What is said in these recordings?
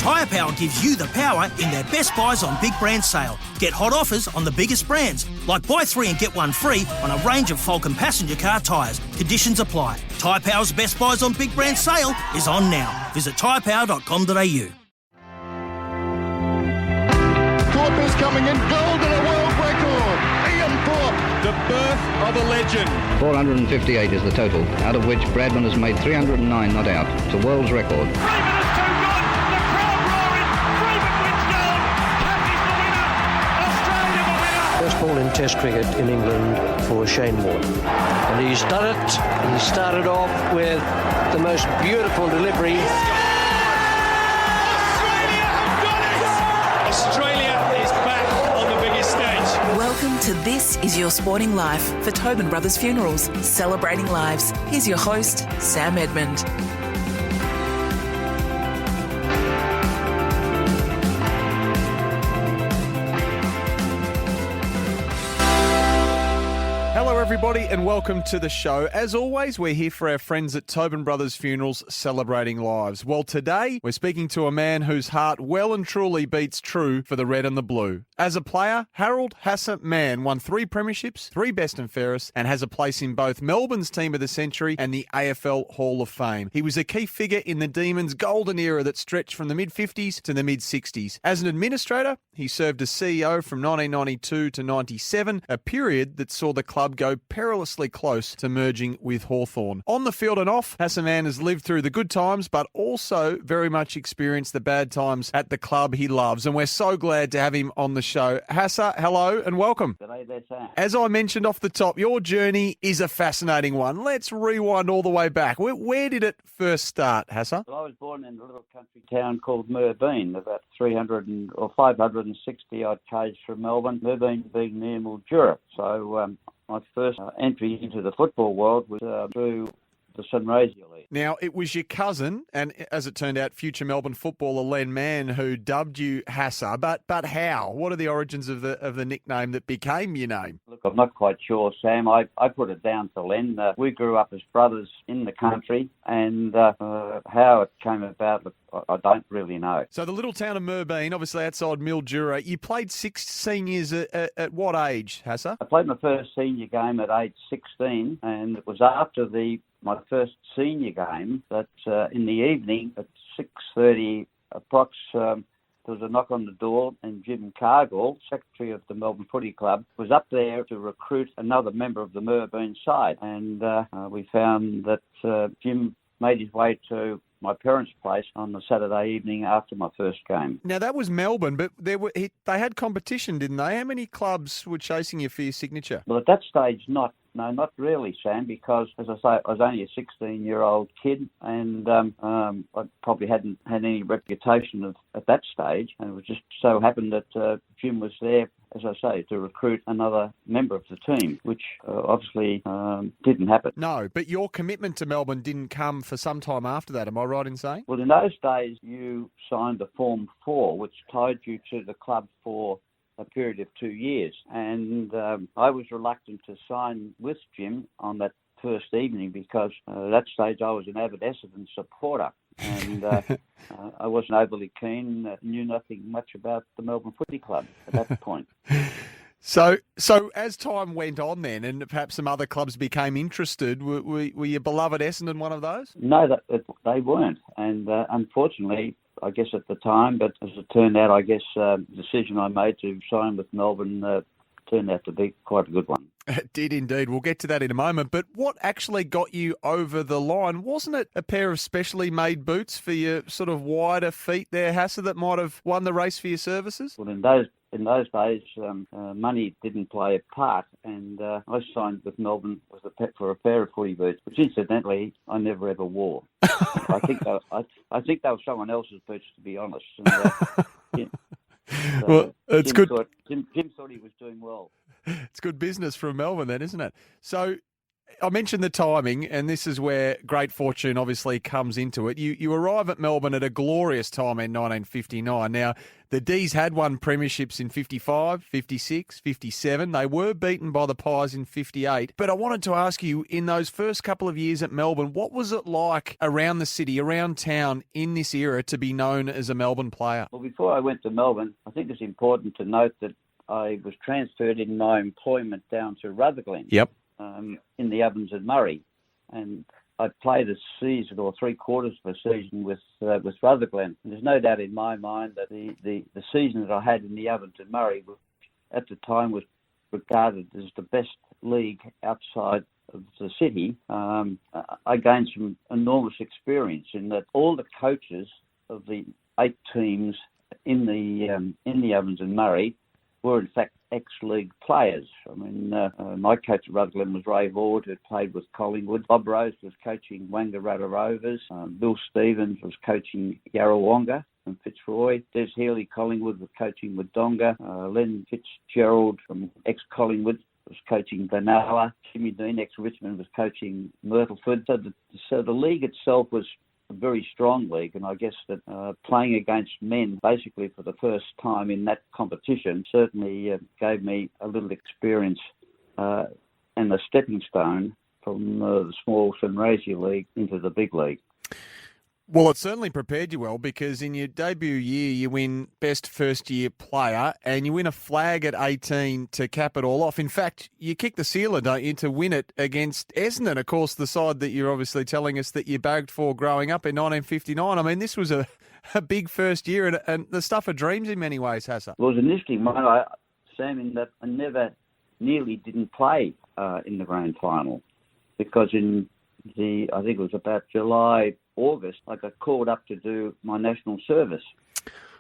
Tyre Power gives you the power in their Best Buys on Big Brand sale. Get hot offers on the biggest brands, like buy 3 and get 1 free on a range of Falcon passenger car tyres. Conditions apply. Tyre Power's Best Buys on Big Brand sale is on now. Visit tyrepower.com.au. Thorpe is coming in gold and a world record. Ian Thorpe. The birth of a legend. 458 is the total, out of which Bradman has made 309 not out. It's a world's record. First ball in Test cricket in England for Shane Warne. And he's done it. He started off with the most beautiful delivery. Australia have done it! Australia is back on the biggest stage. Welcome to This Is Your Sporting Life for Tobin Brothers Funerals, celebrating lives. Here's your host, Sam Edmund. Hello everybody and welcome to the show. As always, we're here for our friends at Tobin Brothers Funerals, celebrating lives. Well, today we're speaking to a man whose heart well and truly beats true for the red and the blue. As a player, Hassa Mann won 3 premierships, 3 best and fairest, and has a place in both Melbourne's Team of the Century and the AFL Hall of Fame. He was a key figure in the Demons' golden era that stretched from the mid-50s to the mid-60s. As an administrator, he served as CEO from 1992 to 97, a period that saw the club go perilously close to merging with Hawthorn. On the field and off, Hassa Mann has lived through the good times, but also very much experienced the bad times at the club he loves, and we're so glad to have him on the show. Hassa, hello and welcome. G'day there, Sam. As I mentioned off the top, your journey is a fascinating one. Let's rewind all the way back. Where did it first start, Hassa? Well, I was born in a little country town called Melbourne, about 560 odd k's from Melbourne, Melbourne being near Mildura. So my first entry into the football world was through the Sunraysia League. Now, it was your cousin, and as it turned out, future Melbourne footballer Len Mann, who dubbed you Hassa. But how? What are the origins of the nickname that became your name? Look, I'm not quite sure, Sam. I put it down to Len. We grew up as brothers in the country, and how it came about, look, I don't really know. So the little town of Melbourne, obviously outside Mildura, you played 6 seniors at what age, Hassa? I played my first senior game at age 16, and it was after my first senior game that in the evening at 6:30 approx, there was a knock on the door, and Jim Cargill, secretary of the Melbourne Footy Club, was up there to recruit another member of the Melbourne side. And we found that Jim made his way to my parents' place on the Saturday evening after my first game. Now, that was Melbourne, but they had competition, didn't they? How many clubs were chasing you for your signature? Well, at that stage, not really, Sam, because, as I say, I was only a 16-year-old kid, and I probably hadn't had any reputation at that stage, and it was just so happened that Jim was there, as I say, to recruit another member of the team, which obviously didn't happen. No, but your commitment to Melbourne didn't come for some time after that, am I right in saying? Well, in those days, you signed a Form 4, which tied you to the club for a period of 2 years. And I was reluctant to sign with Jim on that first evening because at that stage I was an avid Essendon supporter. And I wasn't overly keen, knew nothing much about the Melbourne Footy Club at that point. So as time went on then, and perhaps some other clubs became interested, were your beloved Essendon one of those? No, they weren't. And unfortunately, I guess at the time, but as it turned out, I guess the decision I made to sign with Melbourne turned out to be quite a good one. It did indeed. We'll get to that in a moment. But what actually got you over the line? Wasn't it a pair of specially made boots for your sort of wider feet there, Hassa, that might have won the race for your services? Well, in those days, money didn't play a part, and I signed with Melbourne for a pair of footy boots, which incidentally I never ever wore. I think they were someone else's boots, to be honest. And, well, it's Jim thought he was doing well. It's good business from Melbourne then, isn't it? So I mentioned the timing, and this is where great fortune obviously comes into it. You arrive at Melbourne at a glorious time in 1959. Now, the D's had won premierships in 55, 56, 57. They were beaten by the Pies in 58. But I wanted to ask you, in those first couple of years at Melbourne, what was it like around the city, around town in this era to be known as a Melbourne player? Well, before I went to Melbourne, I think it's important to note that I was transferred in my employment down to Rutherglen. Yep. In the Ovens and Murray, and I played a season or 3/4 of a season with Rutherglen. And there's no doubt in my mind that the season that I had in the Ovens and Murray, which at the time was regarded as the best league outside of the city, I gained some enormous experience in that all the coaches of the 8 teams in the Ovens and Murray were in fact ex-league players. I mean, my coach at Rutherglen was Ray Ward, who played with Collingwood. Bob Rose was coaching Wangaratta Rovers. Bill Stevens was coaching Yarrawonga and Fitzroy. Des Healy, Collingwood, was coaching Wodonga. Len Fitzgerald from ex-Collingwood was coaching Benalla. Jimmy Dean, ex-Richmond, was coaching Myrtleford. So the league itself was a very strong league, and I guess that playing against men basically for the first time in that competition certainly gave me a little experience and a stepping stone from the small Sunraysia League into the big league. Well, it certainly prepared you well, because in your debut year, you win Best First Year Player and you win a flag at 18 to cap it all off. In fact, you kick the sealer, don't you, to win it against Essendon, of course, the side that you're obviously telling us that you bagged for growing up in 1959. I mean, this was a big first year and the stuff of dreams in many ways, Hassa. Well, it was an interesting one, Sam, in that I never nearly didn't play in the grand final, because I think it was about July, August, I got called up to do my national service.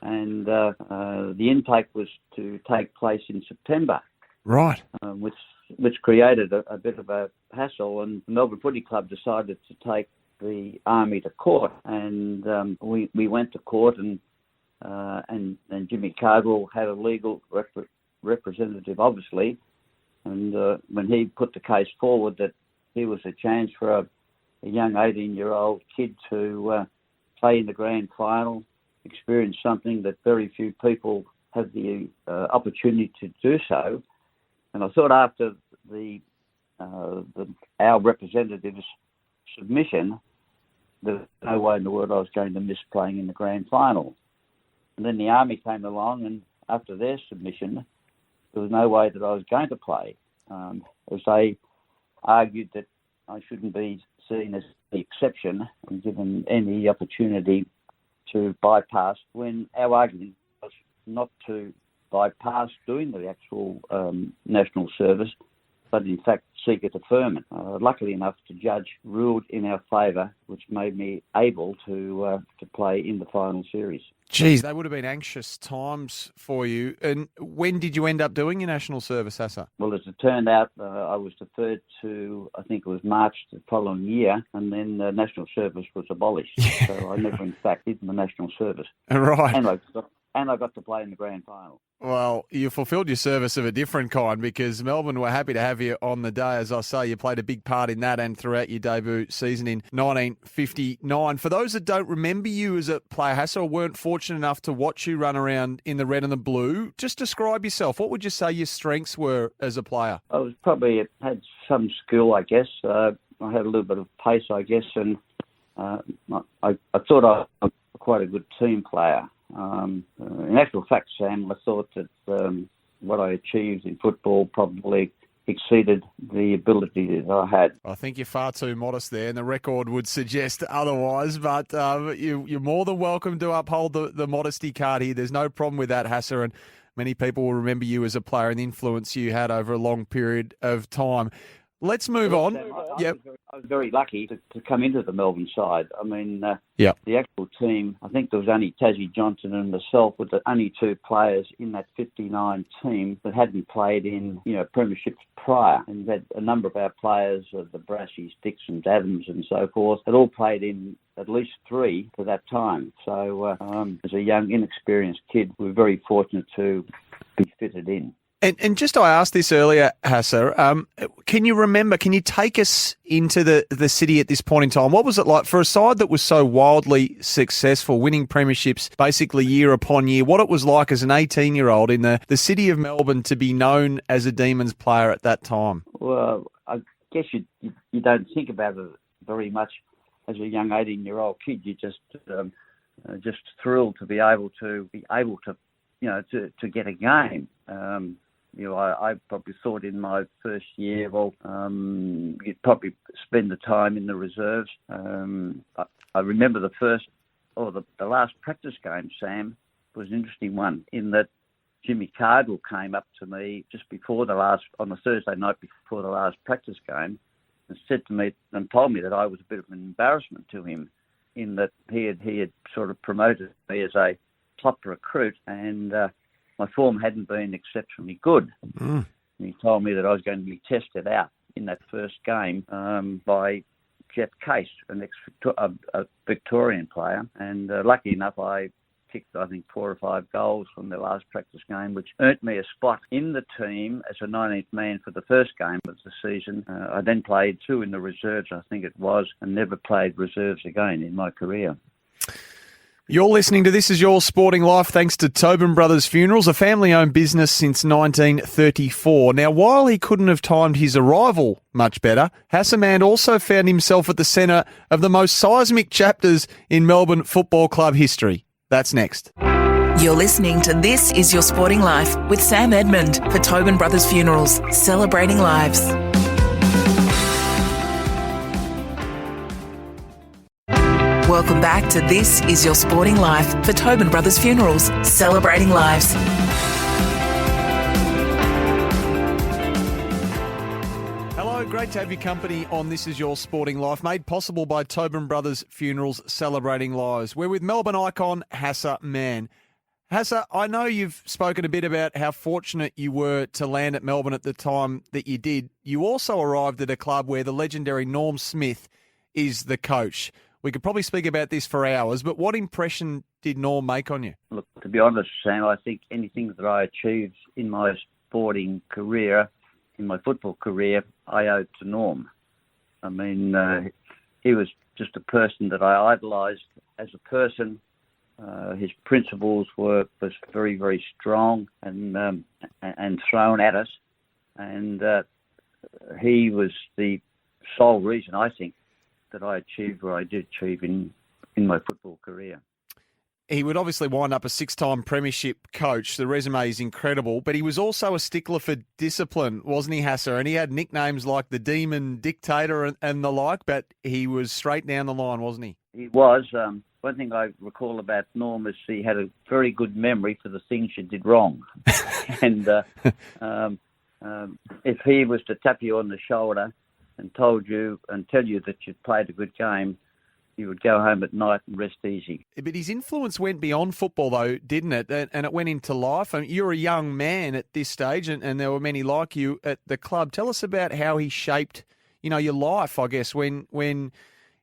And the intake was to take place in September. Right. Which created a bit of a hassle, and the Melbourne Footy Club decided to take the Army to court. And we went to court, and Jimmy Cardwell had a legal representative, obviously. And when he put the case forward that he was a chance for a young 18-year-old kid to play in the grand final, experience something that very few people have the opportunity to do so. And I thought after our representative's submission, there's no way in the world I was going to miss playing in the grand final. And then the Army came along, and after their submission, there was no way that I was going to play, as they argued that I shouldn't be seen as the exception and given any opportunity to bypass, when our argument was not to bypass doing the actual national service, but in fact seek a deferment. Luckily enough, the judge ruled in our favour, which made me able to play in the final series. Geez, they would have been anxious times for you. And when did you end up doing your national service, Hassa? Well, as it turned out, I was deferred to, I think it was March the following year, and then the national service was abolished. Yeah. So I never, in fact, did the national service. Right. And I got to play in the grand final. Well, you fulfilled your service of a different kind, because Melbourne were happy to have you on the day. As I say, you played a big part in that and throughout your debut season in 1959. For those that don't remember you as a player, Hassa, or weren't fortunate enough to watch you run around in the red and the blue, just describe yourself. What would you say your strengths were as a player? I had some skill, I guess. I had a little bit of pace, I guess, and I thought I was quite a good team player. In actual fact, Sam, I thought that what I achieved in football probably exceeded the ability that I had. I think you're far too modest there, and the record would suggest otherwise, but you're more than welcome to uphold the modesty card here. There's no problem with that, Hassa, and many people will remember you as a player and the influence you had over a long period of time. Let's move on. I was very lucky to come into the Melbourne side. I mean, the actual team, I think there was only Tassie Johnson and myself were the only two players in that 59 team that hadn't played in, premierships prior. And that a number of our players, the Brassies, Dixons, Adams and so forth, had all played in at least 3 for that time. So as a young, inexperienced kid, we were very fortunate to be fitted in. And just I asked this earlier, Hassa, can you take us into the city at this point in time? What was it like for a side that was so wildly successful, winning premierships basically year upon year, what it was like as an 18-year-old in the city of Melbourne to be known as a Demons player at that time? Well, I guess you don't think about it very much as a young 18-year-old kid. You're just thrilled to be able to to get a game. I probably thought in my first year, you'd probably spend the time in the reserves. I remember the last practice game, Sam, was an interesting one in that Jimmy Cardwell came up to me just on the Thursday night before the last practice game and said to me and told me that I was a bit of an embarrassment to him in that he had sort of promoted me as a top recruit and my form hadn't been exceptionally good. And he told me that I was going to be tested out in that first game by Jeff Case, a Victorian player. And lucky enough, I kicked, I think, 4 or 5 goals from the last practice game, which earned me a spot in the team as a 19th man for the first game of the season. I then played 2 in the reserves, I think it was, and never played reserves again in my career. You're listening to This Is Your Sporting Life thanks to Tobin Brothers Funerals, a family-owned business since 1934. Now, while he couldn't have timed his arrival much better, Hassa Mann also found himself at the centre of the most seismic chapters in Melbourne Football Club history. That's next. You're listening to This Is Your Sporting Life with Sam Edmund for Tobin Brothers Funerals, celebrating lives. Welcome back to This Is Your Sporting Life for Tobin Brothers Funerals, celebrating lives. Hello, great to have your company on This Is Your Sporting Life, made possible by Tobin Brothers Funerals, celebrating lives. We're with Melbourne icon Hassa Mann. Hassa, I know you've spoken a bit about how fortunate you were to land at Melbourne at the time that you did. You also arrived at a club where the legendary Norm Smith is the coach. We could probably speak about this for hours, but what impression did Norm make on you? Look, to be honest, Sam, I think anything that I achieved in my sporting career, in my football career, I owe to Norm. I mean, he was just a person that I idolised as a person. His principles was very, very strong and thrown at us. And he was the sole reason, I think, that I achieved what I did achieve in my football career. He would obviously wind up a 6-time premiership coach. The resume is incredible, but he was also a stickler for discipline, wasn't he, Hassa? And he had nicknames like the Demon Dictator and the like, but he was straight down the line, wasn't he? He was. One thing I recall about Norm is he had a very good memory for the things you did wrong. And if he was to tap you on the shoulder and tell you that you'd played a good game, you would go home at night and rest easy. But his influence went beyond football, though, didn't it? And it went into life. I mean, you're a young man at this stage, and there were many like you at the club. Tell us about how he shaped, your life, I guess, when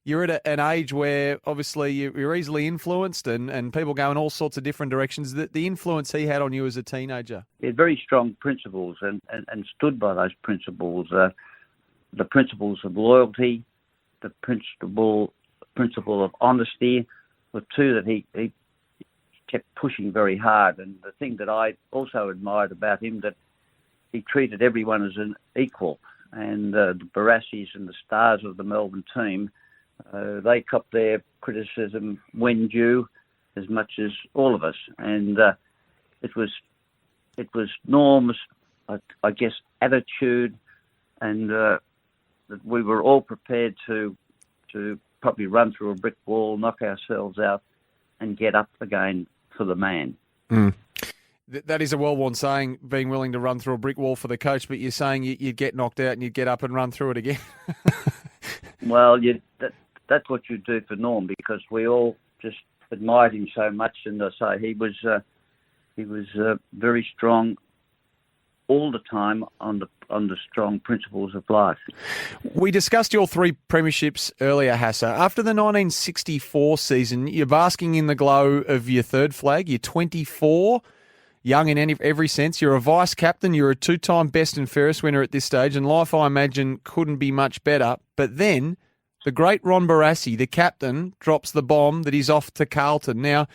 you're at an age where obviously you're easily influenced and people go in all sorts of different directions. The influence he had on you as a teenager. He had very strong principles and stood by those principles. The principles of loyalty, the principle of honesty were two that he kept pushing very hard. And the thing that I also admired about him, that he treated everyone as an equal. And the Barassis and the stars of the Melbourne team, they copped their criticism when due as much as all of us. And it was Norm's, I guess, attitude and that we were all prepared to probably run through a brick wall, knock ourselves out, and get up again for the man. Mm. That is a well-worn saying, being willing to run through a brick wall for the coach, but you're saying you'd get knocked out and you'd get up and run through it again. Well, that's what you do for Norm, because we all just admired him so much, and I say he was very strong all the time on the strong principles of life. We discussed your 3 premierships earlier, Hassa. After the 1964 season, you're basking in the glow of your 3rd flag. You're 24. young in every sense. You're a vice-captain. You're a two-time best and fairest winner at this stage, and life, I imagine, couldn't be much better. But then the great Ron Barassi, the captain, drops the bomb that he's off to Carlton. Now,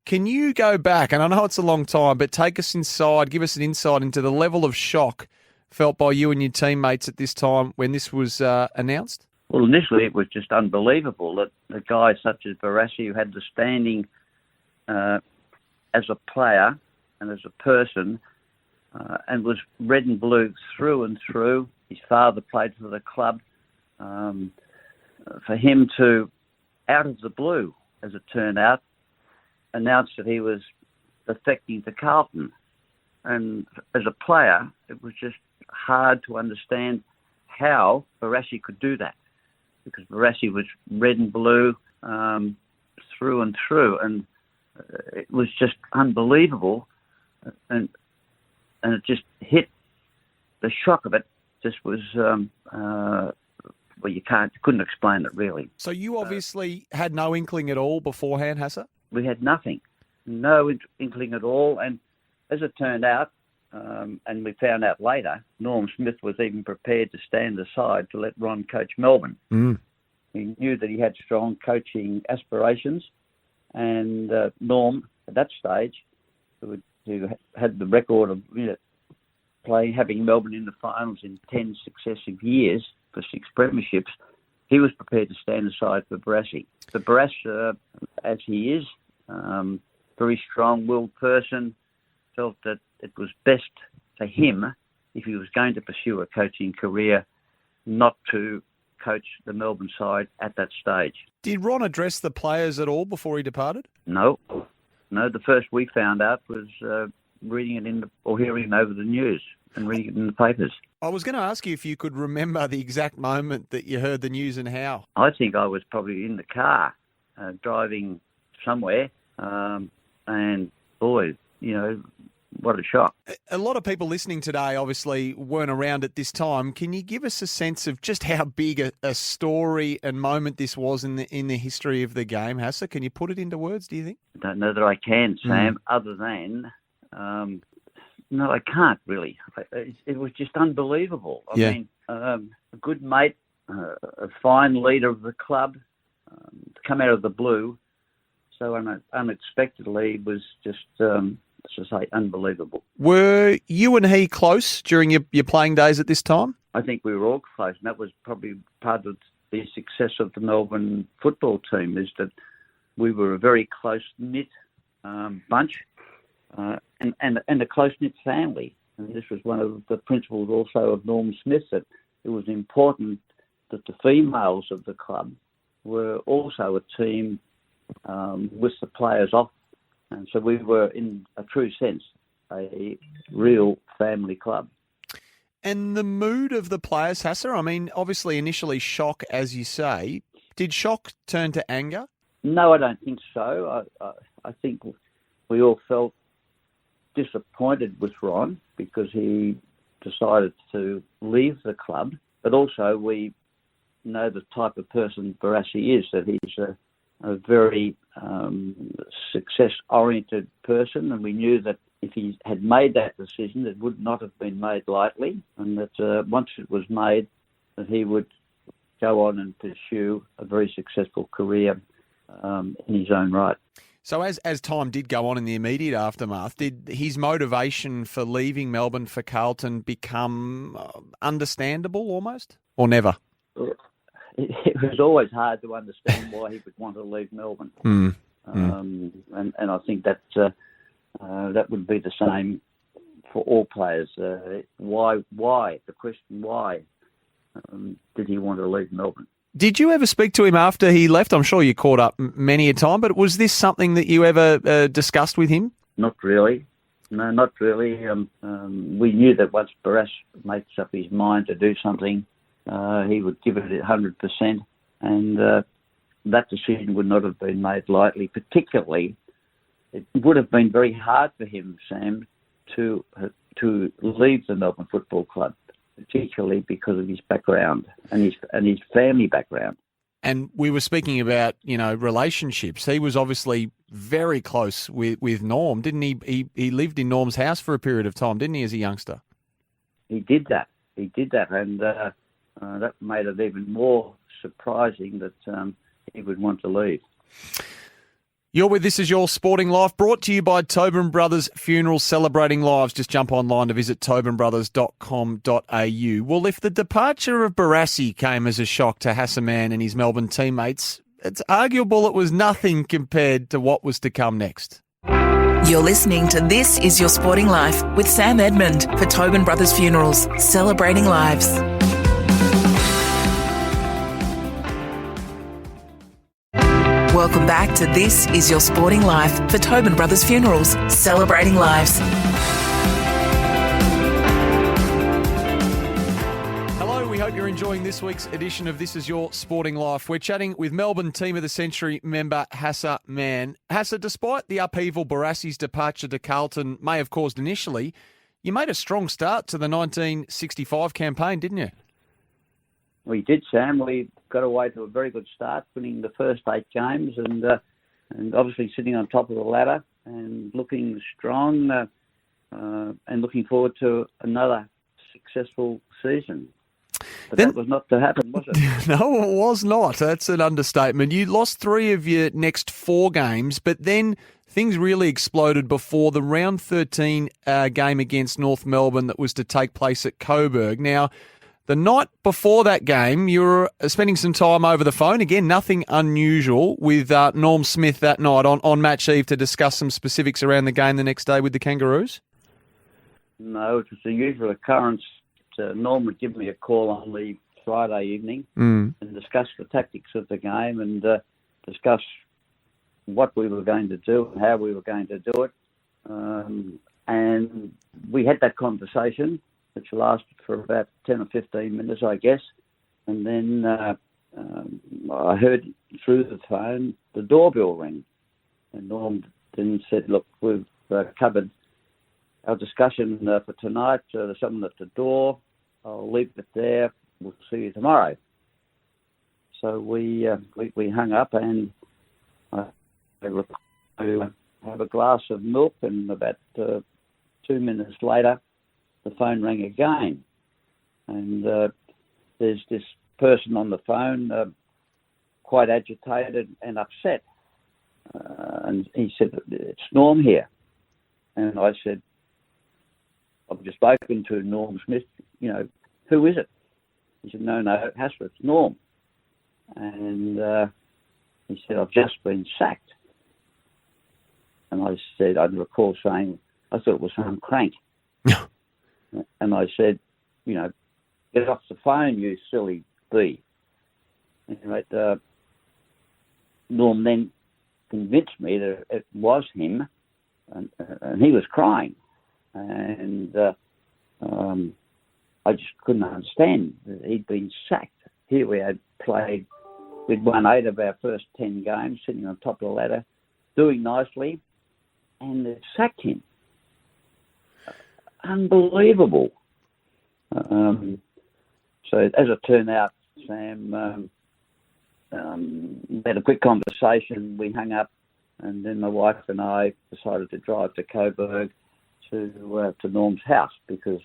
can you go back, and I know it's a long time, but take us inside, give us an insight into the level of shock felt by you and your teammates at this time when this was announced? Well, initially it was just unbelievable that a guy such as Barassi, who had the standing as a player and as a person, and was red and blue through and through. His father played for the club. For him to, out of the blue, as it turned out, announce that he was defecting to Carlton. And as a player, it was just hard to understand how Barassi could do that, because Barassi was red and blue through and through, and it was just unbelievable, and it just hit, the shock of it just was well, you couldn't explain it really. So you obviously had no inkling at all beforehand, Hassa? We had nothing, no inkling at all, and as it turned out, and we found out later, Norm Smith was even prepared to stand aside to let Ron coach Melbourne. He knew that he had strong coaching aspirations, and Norm, at that stage, who had the record of having Melbourne in the finals in 10 successive years for 6 premierships, he was prepared to stand aside for Barassi. So Barassi, as he is, very strong-willed person, felt that it was best for him, if he was going to pursue a coaching career, not to coach the Melbourne side at that stage. Did Ron address the players at all before he departed? No. The first we found out was reading it or hearing it over the news and reading it in the papers. I was going to ask you if you could remember the exact moment that you heard the news and how. I think I was probably in the car driving somewhere, and boy, what a shock. A lot of people listening today obviously weren't around at this time. Can you give us a sense of just how big a story and moment this was in the history of the game, Hassa? Can you put it into words, do you think? I don't know that I can, Sam, other than... no, I can't really. It was just unbelievable. I mean, a good mate, a fine leader of the club, to come out of the blue so unexpectedly was just... to say, unbelievable. Were you and he close during your playing days at this time? I think we were all close, and that was probably part of the success of the Melbourne football team, is that we were a very close-knit bunch and a close-knit family. And this was one of the principles also of Norm Smith, that it was important that the females of the club were also a team with the players off. And so we were, in a true sense, a real family club. And the mood of the players, Hassa, I mean, obviously initially shock, as you say. Did shock turn to anger? No, I don't think so. I think we all felt disappointed with Ron because he decided to leave the club. But also we know the type of person Barassi is, that he's a very success-oriented person, and we knew that if he had made that decision, it would not have been made lightly, and that once it was made, that he would go on and pursue a very successful career in his own right. So as time did go on in the immediate aftermath, did his motivation for leaving Melbourne for Carlton become understandable almost, or never? It was always hard to understand why he would want to leave Melbourne. And I think that that would be the same for all players. Why? The question, why did he want to leave Melbourne? Did you ever speak to him after he left? I'm sure you caught up many a time, but was this something that you ever discussed with him? Not really. No, not really. We knew that once Barassi makes up his mind to do something, he would give it 100%, and that decision would not have been made lightly. Particularly, it would have been very hard for him, Sam, to leave the Melbourne Football Club, particularly because of his background and his family background. And we were speaking about, relationships. He was obviously very close with Norm, didn't he? He lived in Norm's house for a period of time, didn't he, as a youngster? He did that, and that made it even more surprising that he would want to leave. You're with This Is Your Sporting Life, brought to you by Tobin Brothers Funerals, celebrating lives. Just jump online to visit tobinbrothers.com.au. Well, if the departure of Barassi came as a shock to Hassa Mann and his Melbourne teammates, it's arguable it was nothing compared to what was to come next. You're listening to This Is Your Sporting Life with Sam Edmund for Tobin Brothers Funerals, celebrating lives. Welcome back to This Is Your Sporting Life for Tobin Brothers Funerals, celebrating lives. Hello, we hope you're enjoying this week's edition of This Is Your Sporting Life. We're chatting with Melbourne Team of the Century member Hassa Mann. Hassa, despite the upheaval Barassi's departure to Carlton may have caused initially, you made a strong start to the 1965 campaign, didn't you? We did, Sam. We got away to a very good start, winning the first 8 games and obviously sitting on top of the ladder and looking strong and looking forward to another successful season. But that was not to happen, was it? No, it was not. That's an understatement. You lost 3 of your next 4 games, but then things really exploded before the round 13 game against North Melbourne that was to take place at Coburg. Now, the night before that game, you were spending some time over the phone. Again, nothing unusual with Norm Smith that night on match eve to discuss some specifics around the game the next day with the Kangaroos? No, it was a usual occurrence. Norm would give me a call on the Friday evening and discuss the tactics of the game and discuss what we were going to do and how we were going to do it. And we had that conversation, which lasted for about 10 or 15 minutes, I guess. And then I heard through the phone the doorbell ring. And Norm then said, look, we've covered our discussion for tonight. There's someone at the door. I'll leave it there. We'll see you tomorrow. So we hung up and I have a glass of milk, and about 2 minutes later, the phone rang again, and there's this person on the phone, quite agitated and upset, and he said, "It's Norm here," and I said, "I've just spoken to Norm Smith. Who is it?" He said, "No, Hassa, it's Norm," and he said, "I've just been sacked," and I said, I recall saying, I thought it was some crank. And I said, get off the phone, you silly bee. Anyway, Norm then convinced me that it was him, and he was crying. And I just couldn't understand that he'd been sacked. Here we had we'd won 8 of our first 10 games, sitting on top of the ladder, doing nicely, and they sacked him. Unbelievable. So as it turned out, Sam, we had a quick conversation, we hung up, and then my wife and I decided to drive to Coburg to Norm's house because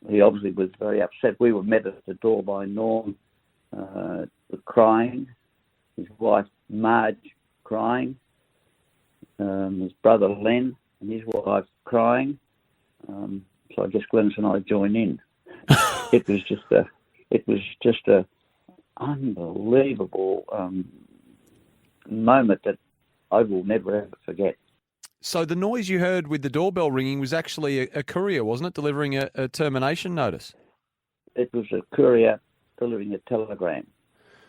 he obviously was very upset. We were met at the door by Norm crying, his wife Marge crying, his brother Len and his wife crying. So I guess Glennis and I joined in. It was just a unbelievable moment that I will never ever forget. So the noise you heard with the doorbell ringing was actually a courier, wasn't it, delivering a termination notice? It was a courier delivering a telegram,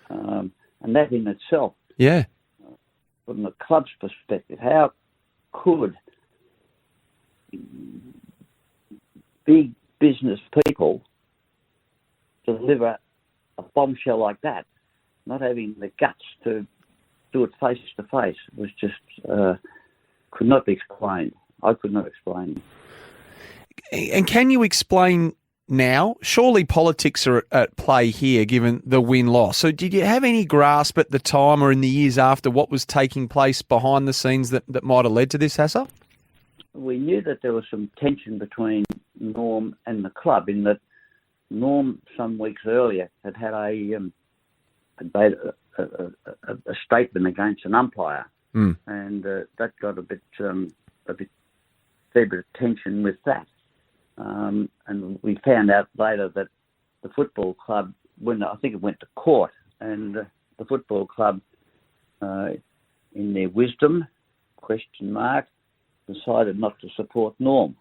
and that in itself, from the club's perspective, how could big business people deliver a bombshell like that, not having the guts to do it face to face, was just could not be explained. I could not explain. And can you explain now. Surely politics are at play here, given the win-loss. So did you have any grasp at the time or in the years after what was taking place behind the scenes that might have led to this, Hassa? We knew that there was some tension between Norm and the club, in that Norm some weeks earlier had made a statement against an umpire, and that got a fair bit of tension with that. And we found out later that the football club, I think it went to court, and the football club, in their wisdom, decided not to support Norm.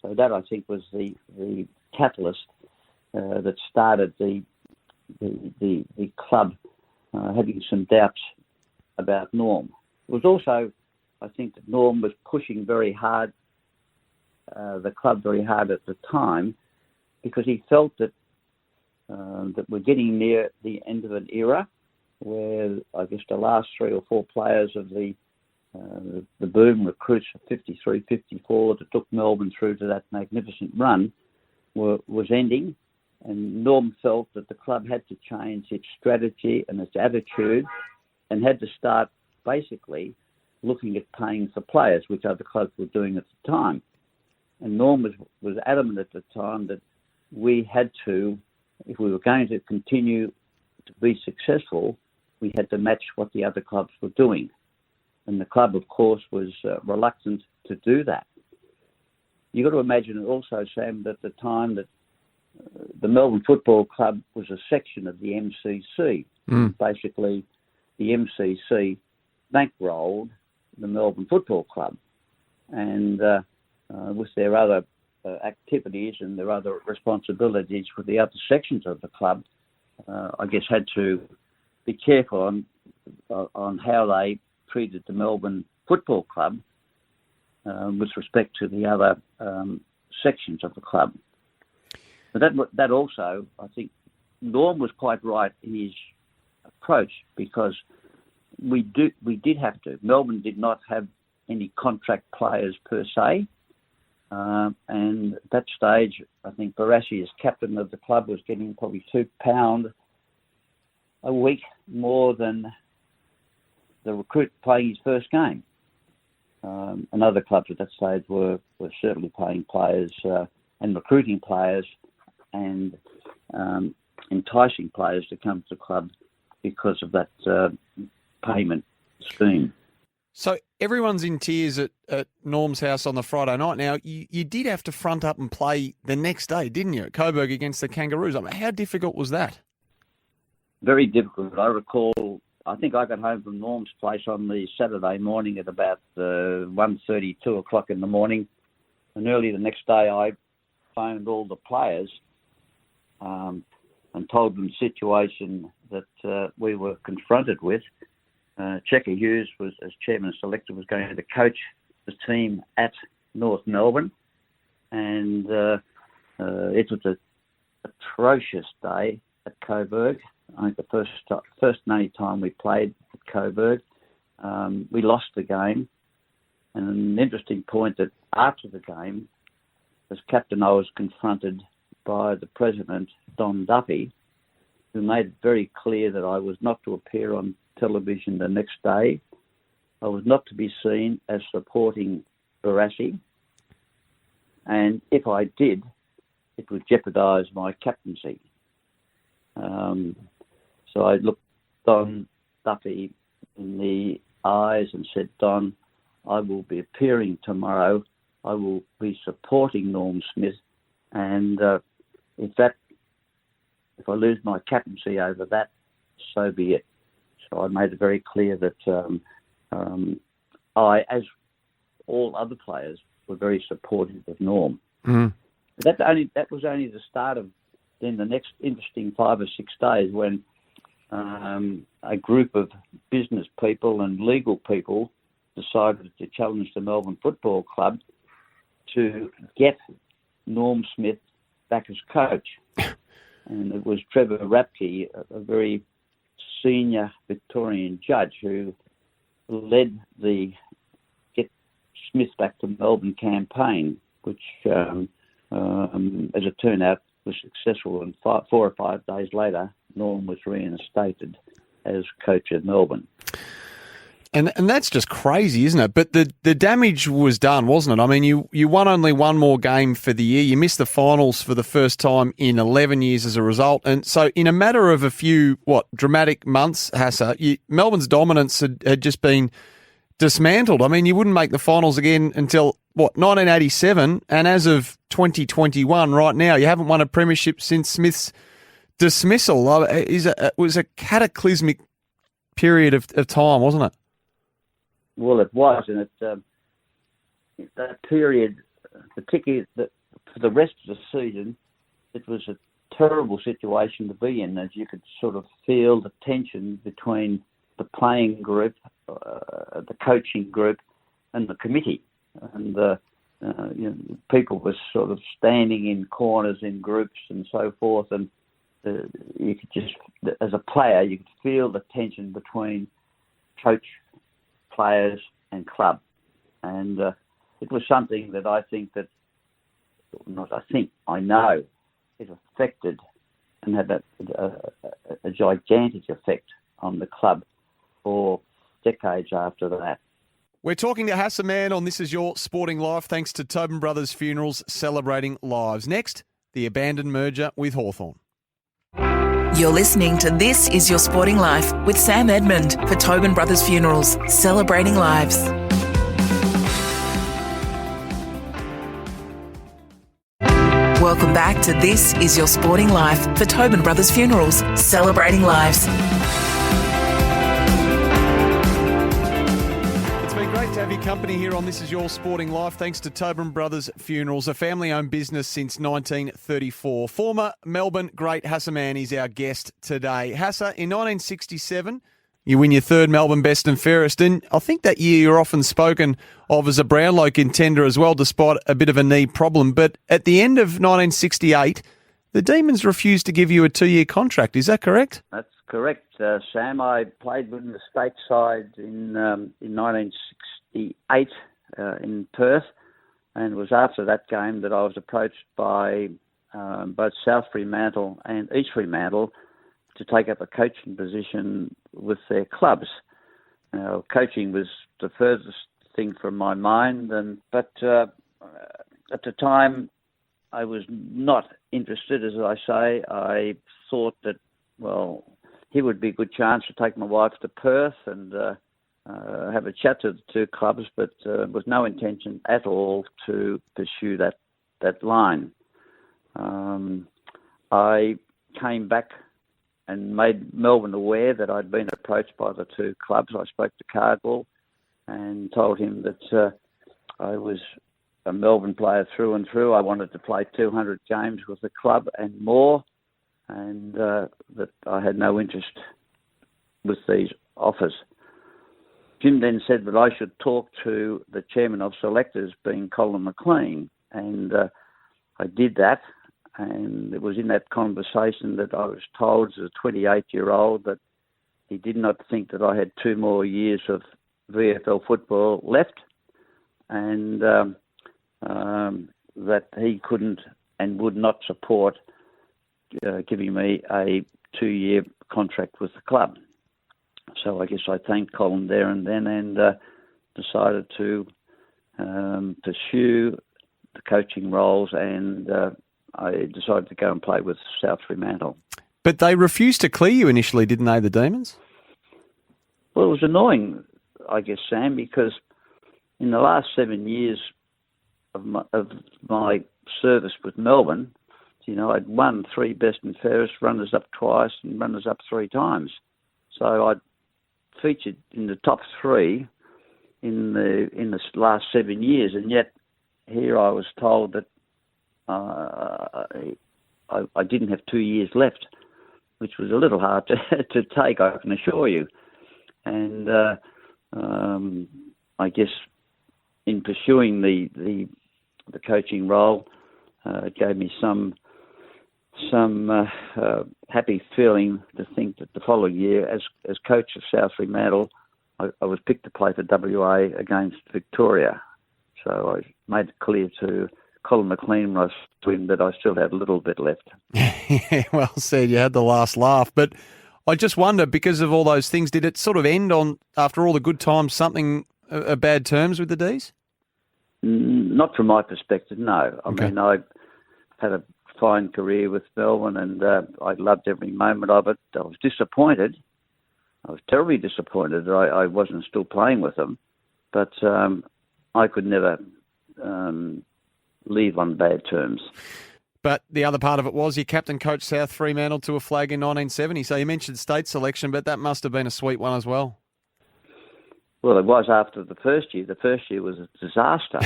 So that, I think, was the catalyst that started the club having some doubts about Norm. It was also, I think, that Norm was pushing very hard, the club very hard at the time, because he felt that we're getting near the end of an era where, I guess, the last 3 or 4 players of the boom recruits of 53, 54 that took Melbourne through to that magnificent run was ending. And Norm felt that the club had to change its strategy and its attitude, and had to start basically looking at paying for players, which other clubs were doing at the time. And Norm was adamant at the time that we had to, if we were going to continue to be successful, we had to match what the other clubs were doing. And the club, of course, was reluctant to do that. You've got to imagine also, Sam, that at the time that the Melbourne Football Club was a section of the MCC. Basically, the MCC bankrolled the Melbourne Football Club. And with their other activities and their other responsibilities for the other sections of the club, I guess had to be careful on how they treated the Melbourne Football Club with respect to the other sections of the club. But that also, I think, Norm was quite right in his approach, because we did have to. Melbourne did not have any contract players per se, and at that stage, I think Barassi, as captain of the club, was getting probably £2 a week more than the recruit playing his first game. And other clubs at that stage were certainly paying players and recruiting players and enticing players to come to the club because of that payment scheme. So everyone's in tears at Norm's house on the Friday night. Now, you did have to front up and play the next day, didn't you, at Coburg against the Kangaroos? I mean, how difficult was that? Very difficult. I recall, I think I got home from Norm's place on the Saturday morning at about 1:30, 2 o'clock in the morning. And early the next day, I phoned all the players and told them the situation that we were confronted with. Checker Hughes, as chairman and selector, was going to coach the team at North Melbourne. And it was an atrocious day at Coburg. I think the first and only time we played at Coburg, we lost the game. And an interesting point that after the game, as captain, I was confronted by the president, Don Duffy, who made it very clear that I was not to appear on television the next day. I was not to be seen as supporting Barassi. And if I did, it would jeopardise my captaincy. So I looked Don Duffy in the eyes and said, Don, I will be appearing tomorrow. I will be supporting Norm Smith. And if I lose my captaincy over that, so be it. So I made it very clear that I, as all other players, were very supportive of Norm. Mm. That was only the start of then the next interesting 5 or 6 days when a group of business people and legal people decided to challenge the Melbourne Football Club to get Norm Smith back as coach. And it was Trevor Rapke, a very senior Victorian judge, who led the Get Smith Back to Melbourne campaign, which as it turned out, was successful, and 4 or 5 days later, Norm was reinstated as coach of Melbourne. And that's just crazy, isn't it? But the damage was done, wasn't it? I mean, you won only one more game for the year. You missed the finals for the first time in 11 years as a result. And so in a matter of a few, dramatic months, Hassa, Melbourne's dominance had just been dismantled. I mean, you wouldn't make the finals again until, 1987? And as of 2021, right now, you haven't won a premiership since Smith's dismissal. It was a cataclysmic period of time, wasn't it? Well, it was, and that period, particularly for the rest of the season, it was a terrible situation to be in, as you could sort of feel the tension between the playing group, the coaching group, and the committee. And people were sort of standing in corners in groups and so forth, and you could just, as a player, you could feel the tension between coach, players and club, and it was something that I know it affected and had a gigantic effect on the club for decades after that. We're talking to Hassa Mann on This Is Your Sporting Life, thanks to Tobin Brothers Funerals, celebrating lives. Next, the abandoned merger with Hawthorn. You're listening to This Is Your Sporting Life with Sam Edmund for Tobin Brothers Funerals, celebrating lives. Welcome back to This Is Your Sporting Life for Tobin Brothers Funerals, celebrating lives. To have your company here on This Is Your Sporting Life, thanks to Tobin Brothers Funerals, a family-owned business since 1934. Former Melbourne great Hassa Mann is our guest today. Hassa, in 1967, you win your third Melbourne Best and Fairest, and I think that year you're often spoken of as a Brownlow contender as well, despite a bit of a knee problem. But at the end of 1968, the Demons refused to give you a 2-year contract. Is that correct? That's correct, Sam. I played with the state side in 1968 in Perth, and it was after that game that I was approached by both South Fremantle and East Fremantle to take up a coaching position with their clubs. Now, coaching was the furthest thing from my mind, but at the time I was not interested, as I say. I thought that, here would be a good chance to take my wife to Perth and have a chat to the two clubs, but with no intention at all to pursue that line. I came back and made Melbourne aware that I'd been approached by the two clubs. I spoke to Cardwell and told him that I was a Melbourne player through and through. I wanted to play 200 games with the club and more, and that I had no interest with these offers. Jim then said that I should talk to the chairman of selectors, being Colin McLean, and I did that. And it was in that conversation that I was told as a 28-year-old that he did not think that I had 2 more years of VFL football left, and that he couldn't and would not support giving me a 2-year contract with the club. So I guess I thanked Colin there and then and decided to pursue the coaching roles, and I decided to go and play with South Fremantle. But they refused to clear you initially, didn't they, the Demons? Well, it was annoying, I guess, Sam, because in the last 7 years of my service with Melbourne, I'd won 3 best and fairest, runners-up twice and runners-up 3 times. So I'd featured in the top 3 in the last 7 years, and yet here I was told that I didn't have 2 years left, which was a little hard to take, I can assure you. And I guess in pursuing the coaching role, it gave me some happy feeling to think that the following year, as coach of South Fremantle, I was picked to play for WA against Victoria. So I made it clear to Colin McLean when I saw him that I still had a little bit left. Yeah, well said. You had the last laugh. But I just wonder, because of all those things, did it sort of end on, after all the good times, something a bad terms with the D's? Not from my perspective, no. I mean, I had a fine career with Melbourne and I loved every moment of it. I was disappointed. I was terribly disappointed that I wasn't still playing with them. But I could never leave on bad terms. But the other part of it was you captain coached South Fremantle to a flag in 1970. So you mentioned state selection, but that must have been a sweet one as well. Well, it was after the first year. The first year was a disaster.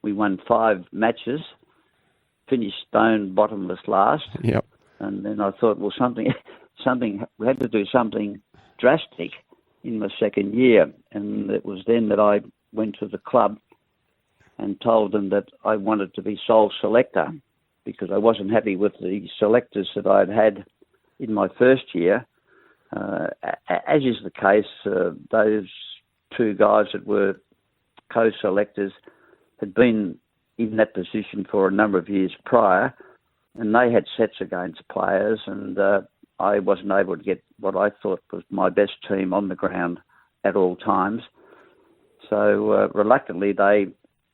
We won 5 matches, finished stone bottomless last. Yep. And then I thought, well, we had to do something drastic in my second year. And it was then that I went to the club and told them that I wanted to be sole selector because I wasn't happy with the selectors that I'd had in my first year. As is the case, those 2 guys that were co-selectors had been in that position for a number of years prior, and they had sets against players, and I wasn't able to get what I thought was my best team on the ground at all times. So reluctantly, they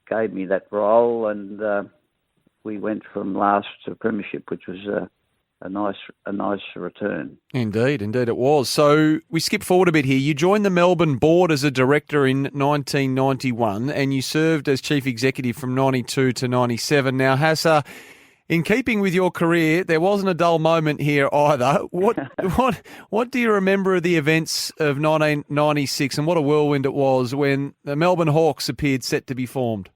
gave me that role, and we went from last to premiership, which was a nice return. Indeed it was. So we skip forward a bit here. You joined the Melbourne board as a director in 1991 and you served as chief executive from 92 to 97. Now, Hassa, in keeping with your career, there wasn't a dull moment here either. What do you remember of the events of 1996 and what a whirlwind it was when the Melbourne Hawks appeared set to be formed?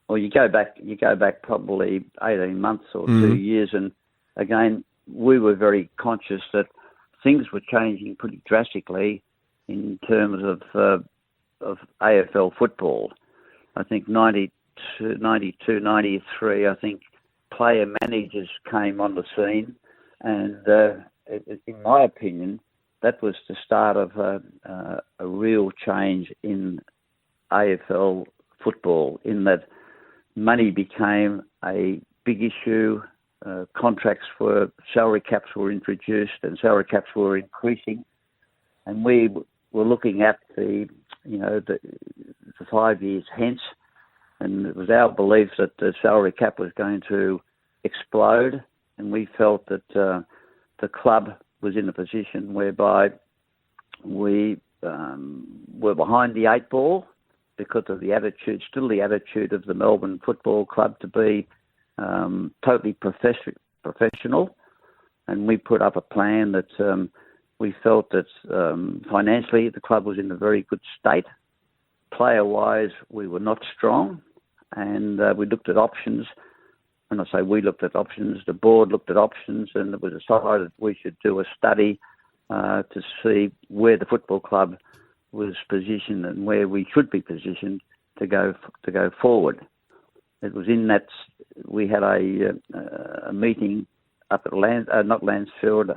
Well, you go back probably 18 months or 2 years, and again, we were very conscious that things were changing pretty drastically in terms of AFL football. I think 92, 93, I think player managers came on the scene, and in my opinion, that was the start of a real change in AFL football, in that money became a big issue. Salary caps were introduced, and salary caps were increasing. And we were looking at the 5 years hence, and it was our belief that the salary cap was going to explode. And we felt that the club was in a position whereby we were behind the 8 ball, because of the attitude of the Melbourne Football Club to be totally professional. And we put up a plan that we felt that financially the club was in a very good state. Player-wise, we were not strong, and we looked at options. When I say we looked at options, the board looked at options, and it was decided we should do a study to see where the football club was positioned and where we should be positioned to go forward. It was in that we had a meeting up at not Landsfield,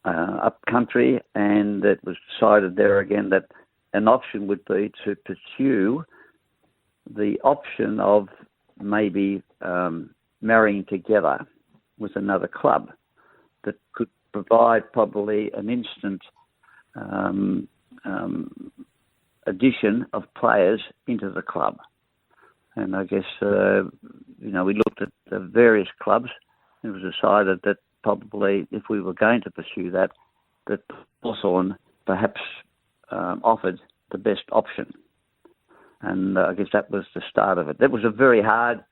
up country, and it was decided there again that an option would be to pursue the option of maybe marrying together with another club that could provide probably an instant addition of players into the club. And I guess, we looked at the various clubs and it was decided that probably if we were going to pursue that Hawthorn perhaps offered the best option. And I guess that was the start of it. That was a very hard,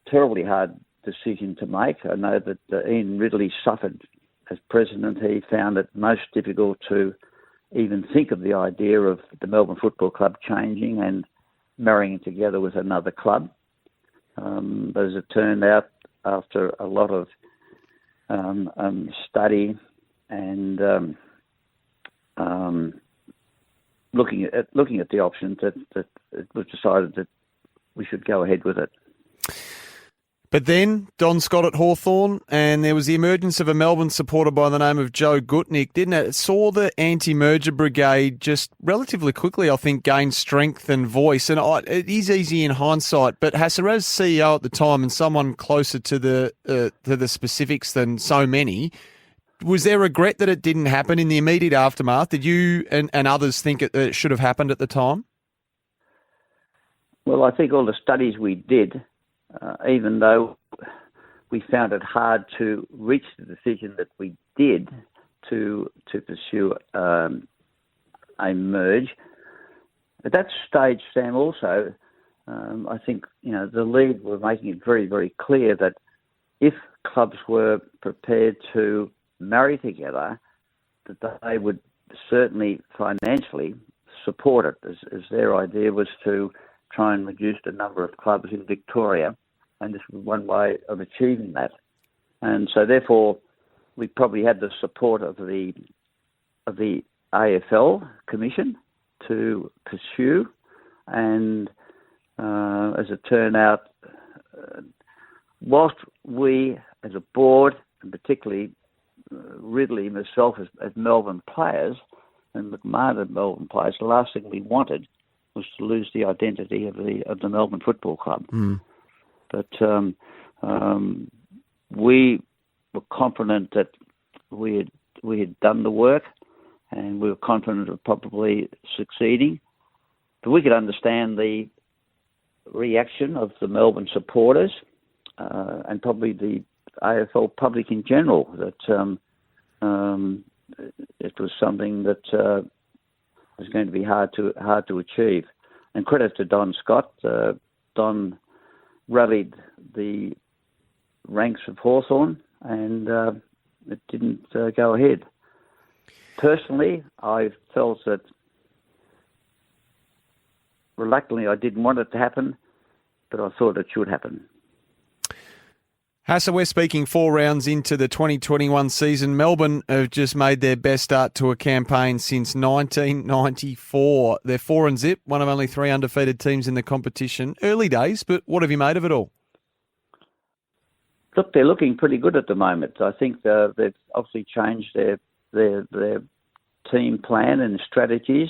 terribly hard decision to make. I know that Ian Ridley suffered as president. He found it most difficult to even think of the idea of the Melbourne Football Club changing and marrying together with another club. But as it turned out, after a lot of study and looking at the options, that it was decided that we should go ahead with it. But then Don Scott at Hawthorn, and there was the emergence of a Melbourne supporter by the name of Joe Gutnick, didn't it? It saw the anti-merger brigade just relatively quickly, I think, gain strength and voice. And it is easy in hindsight, but Hassa, as CEO at the time and someone closer to the specifics than so many, was there regret that it didn't happen in the immediate aftermath? Did you and others think it should have happened at the time? Well, I think all the studies we did, even though we found it hard to reach the decision that we did to pursue a merge, at that stage, Sam, also, I think, the league were making it very, very clear that if clubs were prepared to marry together, that they would certainly financially support it, as their idea was to try and reduce the number of clubs in Victoria, and this was one way of achieving that. And so, therefore, we probably had the support of the AFL Commission to pursue, and as it turned out, whilst we, as a board, and particularly Ridley, myself, as Melbourne players, and McMahon as Melbourne players, the last thing we wanted was to lose the identity of the Melbourne Football Club. Mm. But we were confident that we had done the work, and we were confident of probably succeeding. But we could understand the reaction of the Melbourne supporters and probably the AFL public in general, that it was something that was going to be hard to achieve. And credit to Don Scott. Don rallied the ranks of Hawthorn, and it didn't go ahead. Personally, I felt that reluctantly I didn't want it to happen, but I thought it should happen. Hassa, we're speaking 4 rounds into the 2021 season. Melbourne have just made their best start to a campaign since 1994. They're 4-0, one of only 3 undefeated teams in the competition. Early days, but what have you made of it all? Look, they're looking pretty good at the moment. I think they've obviously changed their team plan and strategies.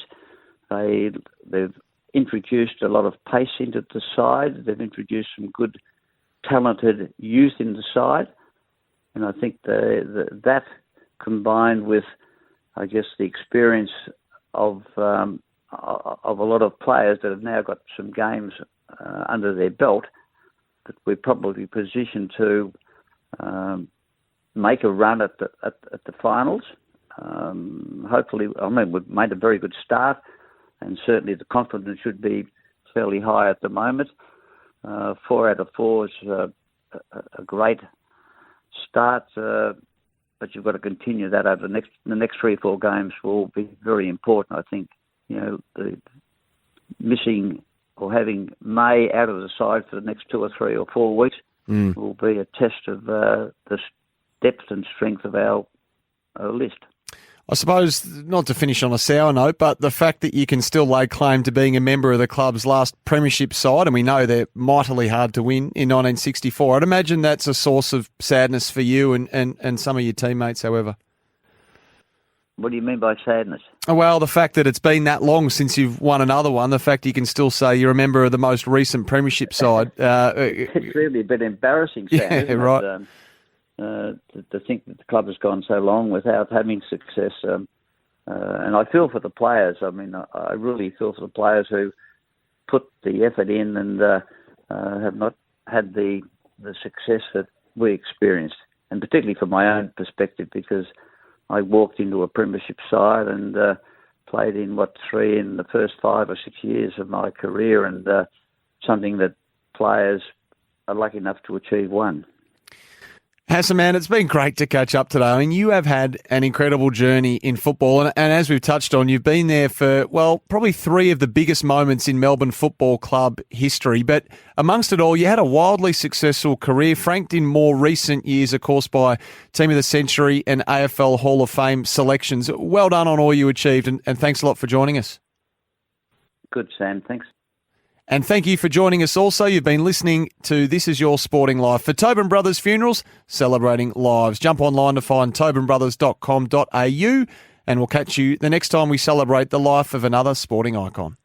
They've introduced a lot of pace into the side. They've introduced some good talented youth in the side, and I think that combined with, I guess, the experience of a lot of players that have now got some games under their belt, that we're probably positioned to make a run at the finals. Hopefully, we've made a very good start, and certainly the confidence should be fairly high at the moment. 4 out of 4 is a great start, but you've got to continue that over the next 3 or 4 games will be very important. I think, the missing or having May out of the side for the next 2 or 3 or 4 weeks will be a test of the depth and strength of our list. I suppose, not to finish on a sour note, but the fact that you can still lay claim to being a member of the club's last premiership side, and we know they're mightily hard to win in 1964, I'd imagine that's a source of sadness for you and some of your teammates, however. What do you mean by sadness? Well, the fact that it's been that long since you've won another one, the fact you can still say you're a member of the most recent premiership side. It's really a bit embarrassing, Sam. Yeah, right. To think that the club has gone so long without having success. And I feel for the players. I mean, I really feel for the players who put the effort in and have not had the success that we experienced. And particularly from my own perspective, because I walked into a premiership side and played in, 3 in the first 5 or 6 years of my career, and something that players are lucky enough to achieve one. Hassa, man, it's been great to catch up today. I mean, you have had an incredible journey in football, and as we've touched on, you've been there for, probably 3 of the biggest moments in Melbourne Football Club history. But amongst it all, you had a wildly successful career, franked in more recent years, of course, by Team of the Century and AFL Hall of Fame selections. Well done on all you achieved, and thanks a lot for joining us. Good, Sam. Thanks. And thank you for joining us also. You've been listening to This Is Your Sporting Life for Tobin Brothers Funerals, celebrating lives. Jump online to find tobinbrothers.com.au and we'll catch you the next time we celebrate the life of another sporting icon.